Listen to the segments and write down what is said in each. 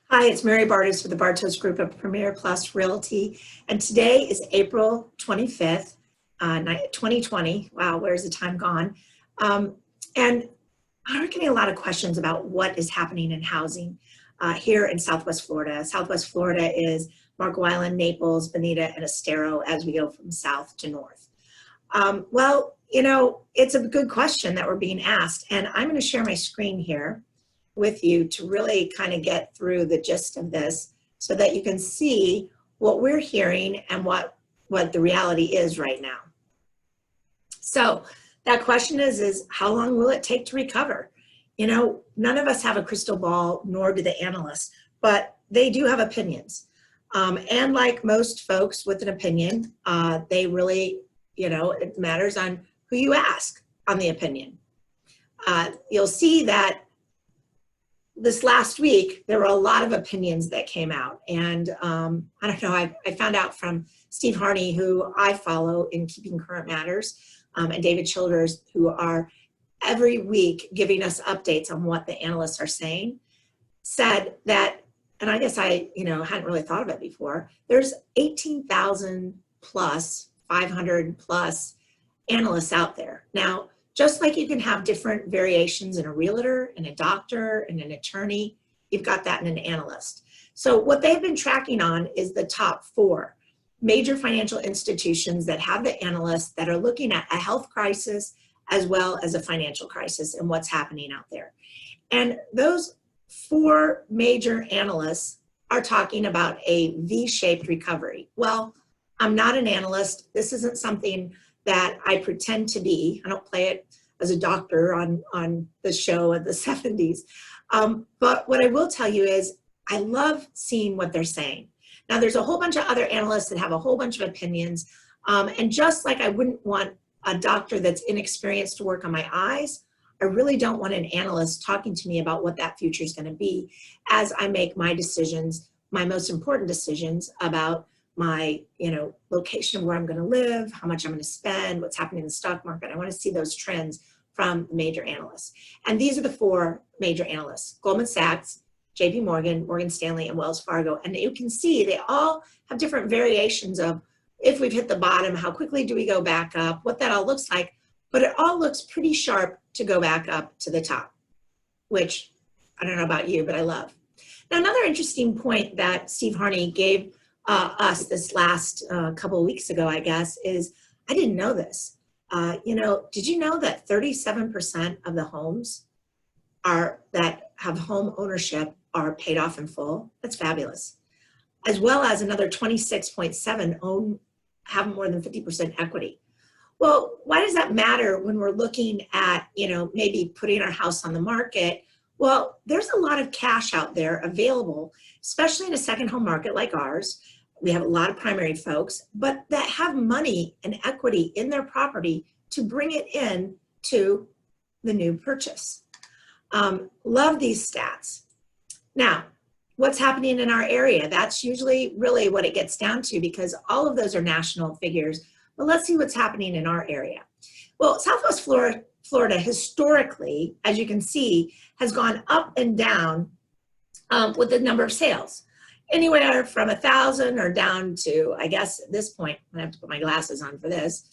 Hi, it's Mary Bartis with the Bartos Group of Premier Plus Realty, and today is April 25th, 2020. Wow, where's the time gone? And I'm getting a lot of questions about what is happening in housing here in Southwest Florida. Southwest Florida is Marco Island, Naples, Bonita, and Estero as we go from south to north. It's a good question that we're being asked, and I'm going to share my screen here with you to really kind of get through the gist of this so that you can see what we're hearing and what the reality is right now. So that question is how long will it take to recover? You know, none of us have a crystal ball, nor do the analysts, but they do have opinions. And like most folks with an opinion, they really, it matters on who you ask on the opinion. You'll see that this last week, there were a lot of opinions that came out. And I don't know, I found out from Steve Harney, who I follow in Keeping Current Matters, and David Childers, who are every week giving us updates on what the analysts are saying, said that, and I guess I hadn't really thought of it before, there's 18,000 plus, 500 plus analysts out there. Now, just like you can have different variations in a realtor, in a doctor, and an attorney, you've got that in an analyst. So what they've been tracking on is the top 4 major financial institutions that have the analysts that are looking at a health crisis as well as a financial crisis and what's happening out there. And those 4 major analysts are talking about a V-shaped recovery. Well, I'm not an analyst. This isn't something that I pretend to be. I don't play it as a doctor on the show of the 70s. But what I will tell you is I love seeing what they're saying. Now, there's a whole bunch of other analysts that have a whole bunch of opinions. And just like I wouldn't want a doctor that's inexperienced to work on my eyes, I really don't want an analyst talking to me about what that future is going to be as I make my decisions, my most important decisions about my location of where I'm going to live, how much I'm going to spend, what's happening in the stock market. I want to see those trends from major analysts. And these are the 4 major analysts: Goldman Sachs, JP Morgan, Morgan Stanley, and Wells Fargo. And you can see they all have different variations of if we've hit the bottom, how quickly do we go back up, what that all looks like. But it all looks pretty sharp to go back up to the top, which I don't know about you, but I love. Now, another interesting point that Steve Harney gave us this last couple of weeks ago, I guess, is I didn't know this. Did you know that 37% of the homes that have home ownership are paid off in full? That's fabulous. As well as another 26.7 have more than 50% equity. Well, why does that matter when we're looking at, maybe putting our house on the market? Well, there's a lot of cash out there available, especially in a second home market like ours. We have a lot of primary folks, but that have money and equity in their property to bring it in to the new purchase. Love these stats. Now, what's happening in our area? That's usually really what it gets down to, because all of those are national figures. But let's see what's happening in our area. Well, Southwest Florida historically, as you can see, has gone up and down with the number of sales. Anywhere from 1,000 or down to, I guess at this point, I have to put my glasses on for this.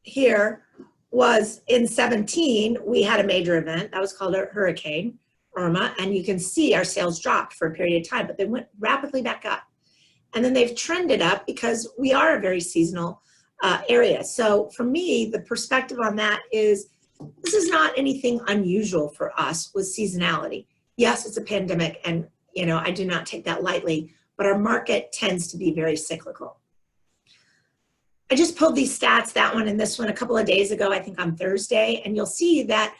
Here was in 17, we had a major event that was called a Hurricane Irma, and you can see our sales dropped for a period of time, but they went rapidly back up. And then they've trended up because we are a very seasonal area. So for me, the perspective on that is this is not anything unusual for us with seasonality. Yes, it's a pandemic, and I do not take that lightly, but our market tends to be very cyclical. I just pulled these stats, that one and this one, a couple of days ago, I think on Thursday, and you'll see that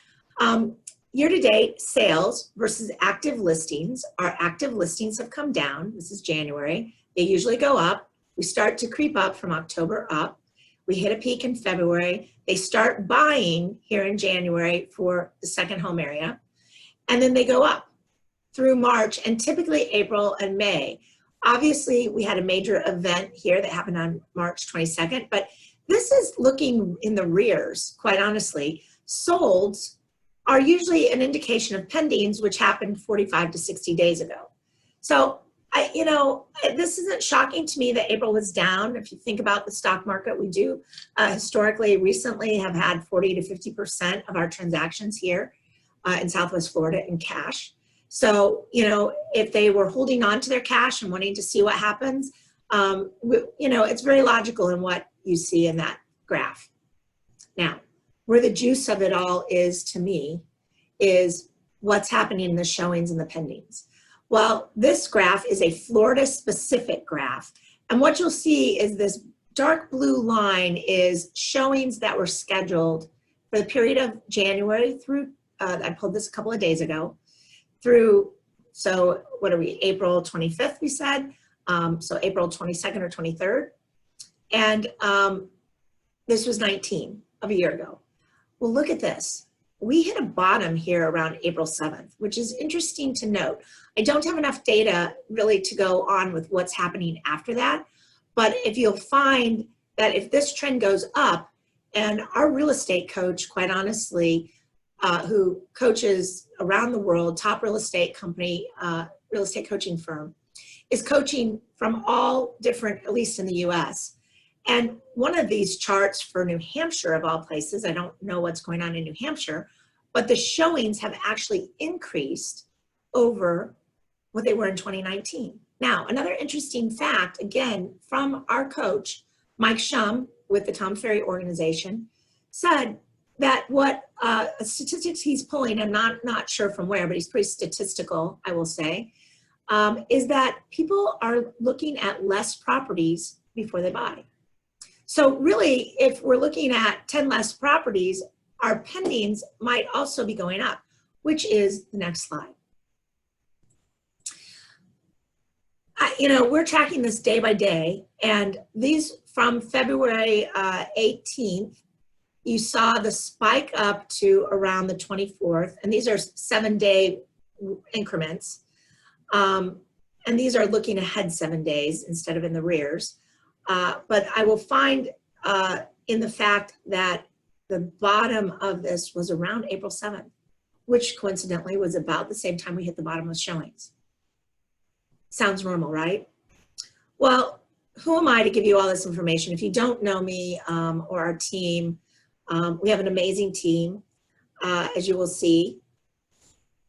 year-to-date sales versus active listings, our active listings have come down. This is January. They usually go up. We start to creep up from October up. We hit a peak in February. They start buying here in January for the second home area, and then they go up through March and typically April and May. Obviously, we had a major event here that happened on March 22nd, but this is looking in the rears, quite honestly. Solds are usually an indication of pendings, which happened 45 to 60 days ago. So this isn't shocking to me that April was down. If you think about the stock market, we do historically recently have had 40 to 50% of our transactions here in Southwest Florida in cash. So, if they were holding on to their cash and wanting to see what happens, it's very logical in what you see in that graph. Now, where the juice of it all is to me is what's happening in the showings and the pendings. Well, this graph is a Florida specific graph. And what you'll see is this dark blue line is showings that were scheduled for the period of January through, I pulled this a couple of days ago, through, so what are we, April 25th we said, so April 22nd or 23rd. And this was 19 of a year ago. Well, look at this. We hit a bottom here around April 7th, which is interesting to note. I don't have enough data really to go on with what's happening after that, but if you'll find that if this trend goes up, and our real estate coach, quite honestly, who coaches around the world, top real estate company, real estate coaching firm, is coaching from all different, at least in the US. And one of these charts for New Hampshire, of all places, I don't know what's going on in New Hampshire, but the showings have actually increased over what they were in 2019. Now, another interesting fact, again, from our coach, Mike Shum with the Tom Ferry organization, said that what statistics he's pulling, I'm not sure from where, but he's pretty statistical, I will say, is that people are looking at less properties before they buy. So really, if we're looking at 10 less properties, our pendings might also be going up, which is the next slide. We're tracking this day by day, and these from February 18th, you saw the spike up to around the 24th, and these are 7-day increments. And these are looking ahead 7 days instead of in the rears. But I will find in the fact that the bottom of this was around April 7th, which coincidentally was about the same time we hit the bottom of showings. Sounds normal, right? Well, who am I to give you all this information? If you don't know me or our team, we have an amazing team, as you will see.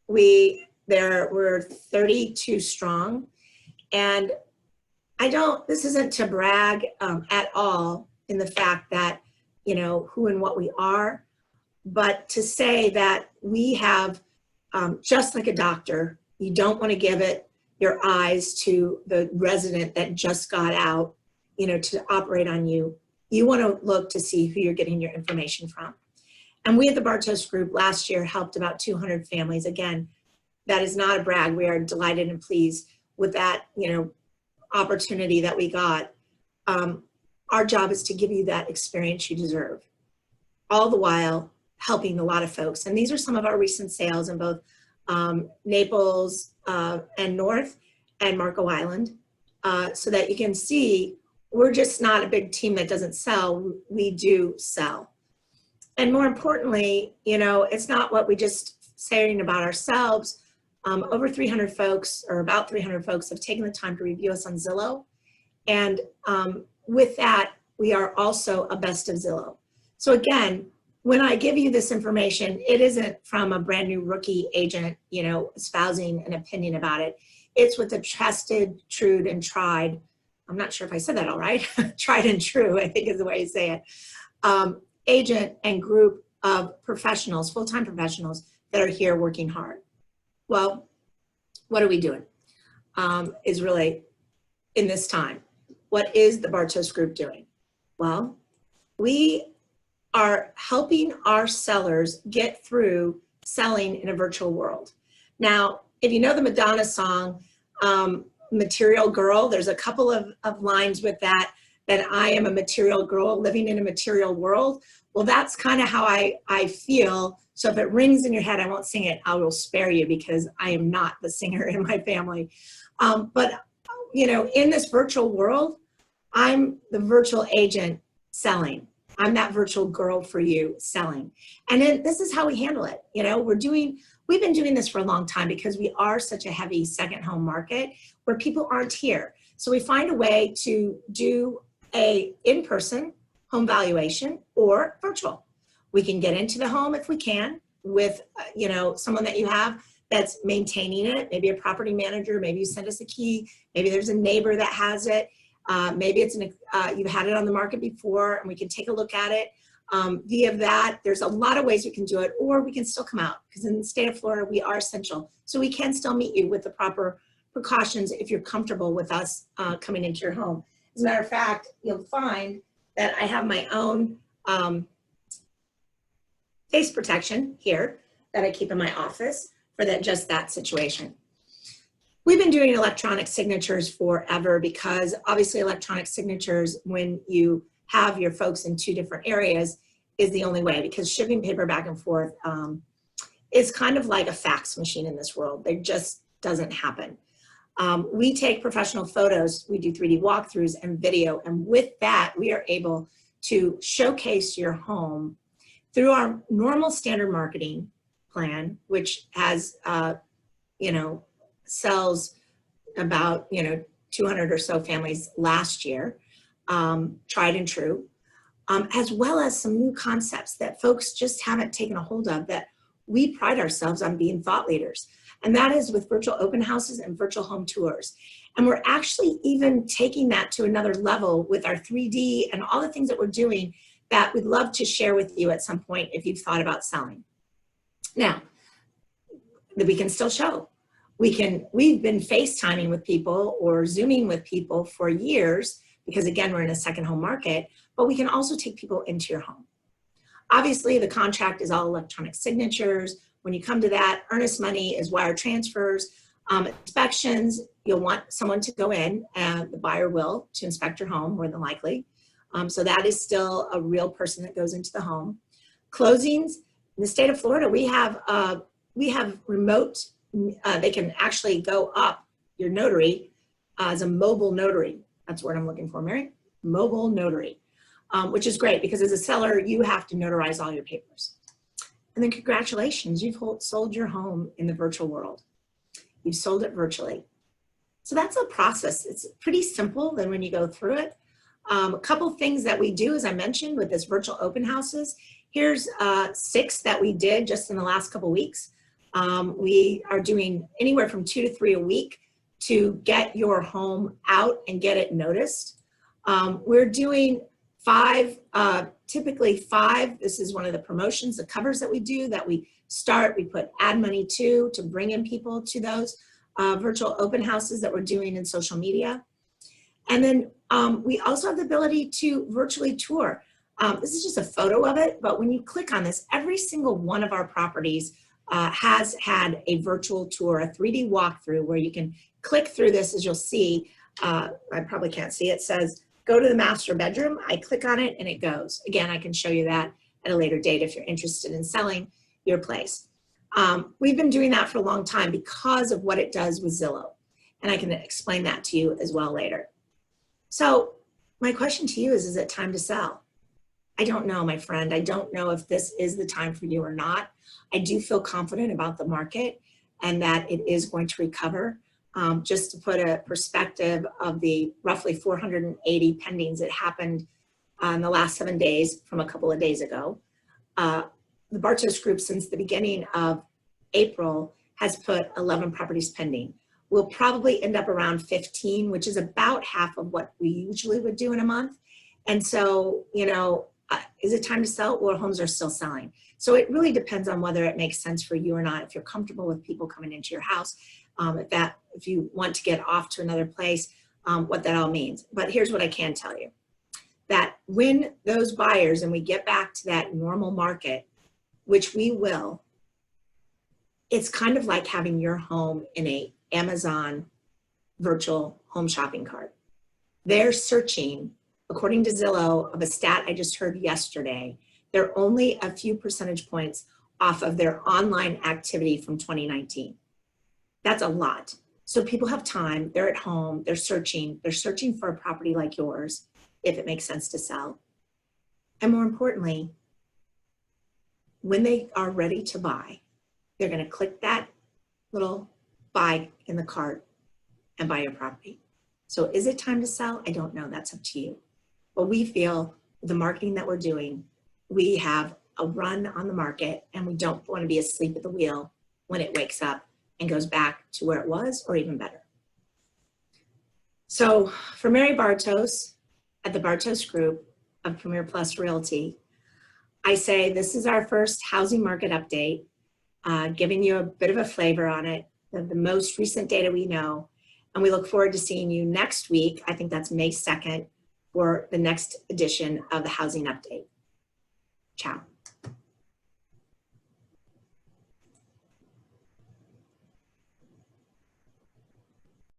We're 32 strong, and this isn't to brag at all in the fact that, who and what we are, but to say that we have, just like a doctor, you don't want to give it your eyes to the resident that just got out, to operate on you. You want to look to see who you're getting your information from. And we at the Bartos Group last year helped about 200 families. Again, that is not a brag. We are delighted and pleased with that, opportunity that we got. Our job is to give you that experience you deserve, all the while helping a lot of folks. And these are some of our recent sales in both Naples and North and Marco Island, so that you can see we're just not a big team that doesn't sell. We do sell. And more importantly, it's not what we just saying about ourselves. Over 300 folks, or about 300 folks, have taken the time to review us on Zillow. And with that, we are also a best of Zillow. So again, when I give you this information, it isn't from a brand new rookie agent, espousing an opinion about it. It's with a trusted, true, and tried, I'm not sure if I said that all right, tried and true, I think is the way you say it, agent and group of professionals, full-time professionals that are here working hard. Well, what are we doing is really in this time. What is the Bartos Group doing? Well, we are helping our sellers get through selling in a virtual world. Now, if you know the Madonna song, Material Girl, there's a couple of lines with that I am a material girl living in a material world. Well, that's kind of how I feel. So if it rings in your head, I won't sing it. I will spare you because I am not the singer in my family. But, in this virtual world, I'm the virtual agent selling. I'm that virtual girl for you selling. And then this is how we handle it. We we've been doing this for a long time because we are such a heavy second home market where people aren't here. So we find a way to do a in-person home valuation or virtual. We can get into the home if we can with, someone that you have that's maintaining it, maybe a property manager, maybe you send us a key, maybe there's a neighbor that has it, maybe it's you've had it on the market before and we can take a look at it. Via that, there's a lot of ways we can do it, or we can still come out because in the state of Florida, we are essential. So we can still meet you with the proper precautions if you're comfortable with us coming into your home. As a matter of fact, you'll find that I have my own face protection here that I keep in my office for just that situation. We've been doing electronic signatures forever because obviously electronic signatures, when you have your folks in two different areas, is the only way, because shipping paper back and forth is kind of like a fax machine in this world. It just doesn't happen. We take professional photos, we do 3D walkthroughs and video, and with that, we are able to showcase your home through our normal standard marketing plan, which has, sells about, 200 or so families last year, tried and true, as well as some new concepts that folks just haven't taken a hold of, that we pride ourselves on being thought leaders. And that is with virtual open houses and virtual home tours. And we're actually even taking that to another level with our 3D and all the things that we're doing that we'd love to share with you at some point if you've thought about selling. Now, we can still show. We've been FaceTiming with people or Zooming with people for years because, again, we're in a second home market, but we can also take people into your home. Obviously, the contract is all electronic signatures. When you come to that, earnest money is wire transfers. Inspections, you'll want someone to go in, and the buyer will, to inspect your home more than likely. So that is still a real person that goes into the home. Closings, in the state of Florida, we have remote, they can actually go up your notary as a mobile notary. That's the word I'm looking for, Mary. Mobile notary, which is great because as a seller, you have to notarize all your papers. And then congratulations, you've sold your home in the virtual world. You've sold it virtually. So that's a process. It's pretty simple then when you go through it. A couple things that we do, as I mentioned, with this virtual open houses. Here's 6 that we did just in the last couple weeks. We are doing anywhere from 2 to 3 a week to get your home out and get it noticed. We're doing 5, typically 5. This is one of the promotions, the covers that we do, that we put ad money to bring in people to those virtual open houses that we're doing in social media. And then we also have the ability to virtually tour. This is just a photo of it, but when you click on this, every single one of our properties has had a virtual tour, a 3D walkthrough, where you can click through this. As you'll see, I probably can't see, it says, go to the master bedroom. I click on it and it goes. Again, I can show you that at a later date if you're interested in selling your place. We've been doing that for a long time because of what it does with Zillow. And I can explain that to you as well later. So my question to you is it time to sell? I don't know, my friend. I don't know if this is the time for you or not. I do feel confident about the market and that it is going to recover. Just to put a perspective of the roughly 480 pendings that happened in the last 7 days from a couple of days ago. The Bartos Group, since the beginning of April, has put 11 properties pending. We'll probably end up around 15, which is about half of what we usually would do in a month. And so, is it time to sell? Well, homes are still selling. So it really depends on whether it makes sense for you or not. If you're comfortable with people coming into your house, if you want to get off to another place, what that all means. But here's what I can tell you, that when those buyers, and we get back to that normal market, which we will, it's kind of like having your home in a Amazon virtual home shopping cart. They're searching, according to Zillow, of a stat I just heard yesterday, they're only a few percentage points off of their online activity from 2019. That's a lot. So people have time, they're at home, they're searching for a property like yours, if it makes sense to sell. And more importantly, when they are ready to buy, they're going to click that little buy in the cart and buy your property. So is it time to sell? I don't know. That's up to you. But we feel the marketing that we're doing, we have a run on the market, and we don't want to be asleep at the wheel when it wakes up and goes back to where it was or even better. So for Mary Bartos at the Bartos Group of Premier Plus Realty, I say this is our first housing market update, giving you a bit of a flavor on it, the most recent data we know, and we look forward to seeing you next week. I think that's May 2nd for the next edition of the Housing Update. Ciao.